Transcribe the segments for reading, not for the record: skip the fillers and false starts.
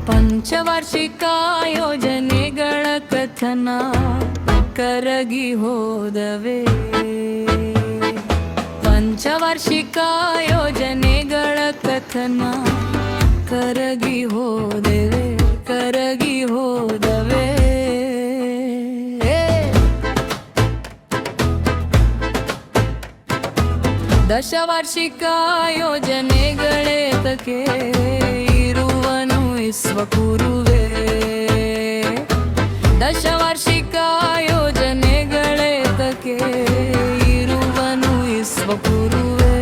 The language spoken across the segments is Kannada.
ಪಂಚವಾರ್ಷಿಕ ಯೋಜನೆಗಳ ಕಥನ ಕರಗಿ ಹೋದವೆ. ಪಂಚವಾರ್ಷಿಕ ಯೋಜನೆಗಳ ಕಥನ ಕರಗಿ ಹೋದವೆ, ಕರಗಿ ಹೋದವೆ. ದಶವಾರ್ಷಿಕ ಯೋಜನೆಗಳೇತಕ್ಕೆ ಇರುವನು ವಿಶ್ವಗುರುವೇ. ದಶವಾರ್ಷಿಕ ಯೋಜನೆಗಳೇತಕ್ಕೆ ಇರುವನು ವಿಶ್ವಗುರುವೇ,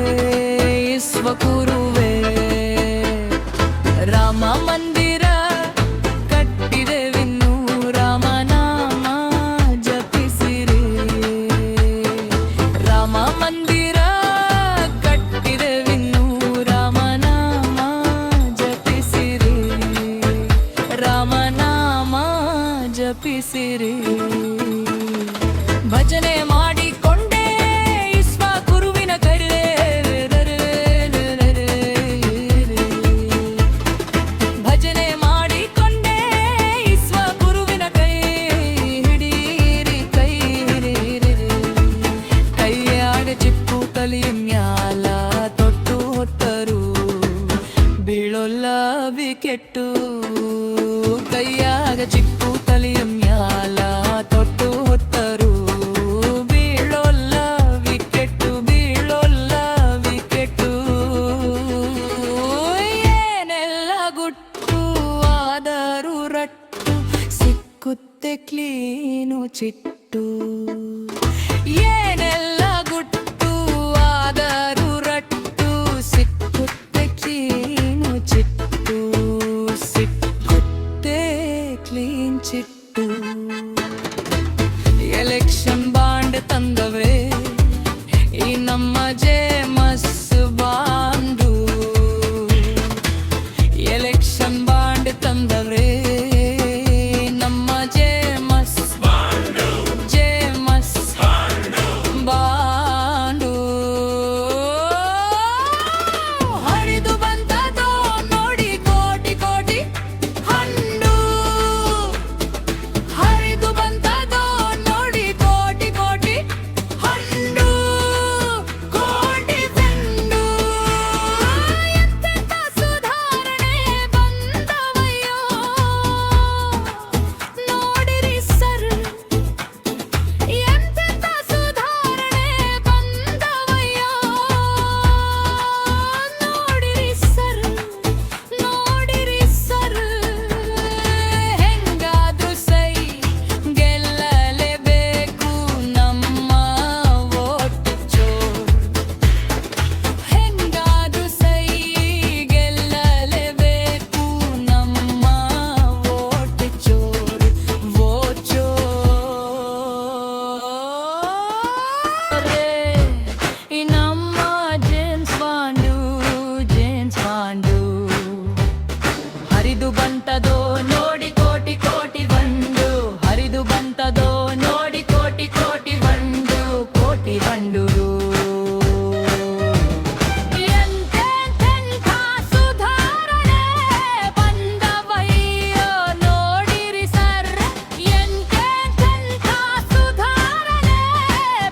ವಿಶ್ವಗುರುವೇ. ರಾಮ ಮಂದಿರ ಕಟ್ಟಿದೆವಿನ್ನು, ರಾಮನಾಮ ಜಪಿಸಿರಿ. ರಾಮ ಮಂದಿರ ಜಪಿಸಿರಿ. ಭಜನೆ ಮಾಡಿಕೊಂಡೇ ವಿಶ್ವ ಗುರುವಿನ ಕರೆ. ಭಜನೆ ಮಾಡಿಕೊಂಡೇ ವಿಶ್ವ ಗುರುವಿನ ಕೈ ಹಿಡೀರಿ, ಕೈ ಹಿಡೀರಿ. ಕೈಯಾಗ ಚಿಪ್ಪು ತಲಿ ಮ್ಯಾಲ ತೊಟ್ಟು ಹೊತ್ತರು ಬೀಳೊಲ್ಲ ವಿಕೆಟ್ಟು. ಕೈಯಾಗ ಚಿಪ್ಪು ತಲಿಯ ಮ್ಯಾಲ ತೊಟ್ಟು ಹೊತ್ತರು ಬೀಳೊಲ್ಲ ವಿಕೆಟ್ಟು, ಬೀಳೊಲ್ಲ ವಿಕೆಟ್ಟು. ಏನೆಲ್ಲ ಗುಟ್ಟು ಆದರೂ ರಟ್ಟು, ಸಿಕ್ಕುತ್ತೆ ಕ್ಲೀನು ಚಿಟ್ಟು. ಏನೆಲ್ಲ ಗುಟ್ಟು ಆದರೂ ರಟ್ಟು, ಸಿಕ್ಕುತ್ತೆ ಕ್ಲೀನು ಚಿಟ್ಟು, ಸಿಕ್ಕುತ್ತೆ ಕ್ಲೀನ್ ಚಿಟ್ಟು. ಎಲೆಕ್ಷನ್ ಬಾಂಡ್ ತಂದವೆ ಈ ನಮ್ಮ ಜೇಮಸ್ ಬಾಂಡು. ಎಲೆಕ್ಷನ್ ಬಾಂಡ್ ತಂದವೆ ನಮ್ಮ ಜೇಮಸ್ ಬಾಂಡು, ಜೇಮಸ್ ಬಾಂಡು. ಹರಿದು ಬಂದದೋ ನೋಡಿ ಕೋಟಿ ಕೋಟಿ ಹಣ್ಣು. ಹರಿದು ಬಂದದೋ ನೋಡಿ ಕೋಟಿ ಕೋಟಿ ಹಣ್ಣು, ಕೋಟಿ ಬೆಂಡು. ಎಂತೆಂಥ ಸುಧಾರಣೆ ಬಂದವಯ್ಯೋ ನೋಡಿರಿ ಸರ್. ಎಂತೆಂಥ ಸುಧಾರಣೆ ಬಂದವಯ್ಯೋ ನೋಡಿರಿ ಸರ್, ನೋಡಿರಿ ಸರ್. ಹೆಂಗಾದ್ರೂ ಸೈ ಗೆಲ್ಲಲೇಬೇಕು ನಮ್ಮ ವೋಟ್ ಚೋರ್. ಹೆಂಗಾದ್ರೂ ಸೈ ಗೆಲ್ಲಲೇಬೇಕು ನಮ್ಮ ವೋಟ್ ಚೋರ್, ವೋಟ್ ಚೋರ್. ಈ ನಮ್ಮ ಜೇಮ್ಸ್ ಬಾಂಡು, ಜೇಮ್ಸ್ ಬಾಂಡು. ಹರಿದು ಬಂತದೋ ನೋಡಿ ಕೋಟಿ ಕೋಟಿ ಬಂಡು. ಹರಿದು ಬಂತದೋ ನೋಡಿ ಕೋಟಿ ಕೋಟಿ ಬಂಡು, ಕೋಟಿ ಬಂಡು. ಎಂತೆಂಥ ಸುಧಾರಣೆ ಬಂದವಯ್ಯೋ ನೋಡಿರಿ ಸರ್. ಎಂತೆಂಥ ಸುಧಾರಣೆ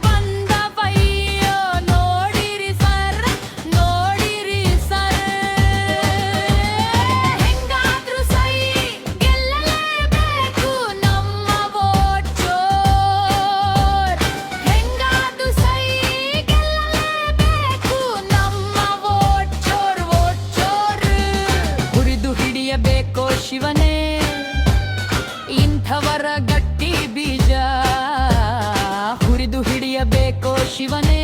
ಬಂದವಯ್ಯೋ ನೋಡಿರಿ ಸರ್, ನೋಡಿರಿ ಸರ್. ಹೆಂಗಾದ್ರೂ ಸೈ ಗೆಲ್ಲಲೇಬೇಕು ನಮ್ಮ ವೋಟ್ ಚೋರ್. ಹೆಂಗಾದ್ರೂ ಸೈ ಗೆಲ್ಲಲೇಬೇಕು ನಮ್ಮ ವೋಟ್ ಚೋರ್, ವೋಟ್ ಚೋರ್. ಹುರಿದು ಹಿಡಿಯಬೇಕೋ ಶಿವನೇ ಇಂಥವರ ಗಟ್ಟಿ ಬೀಜ. ಹುರಿದು ಹಿಡಿಯಬೇಕೋ ಶಿವನೇ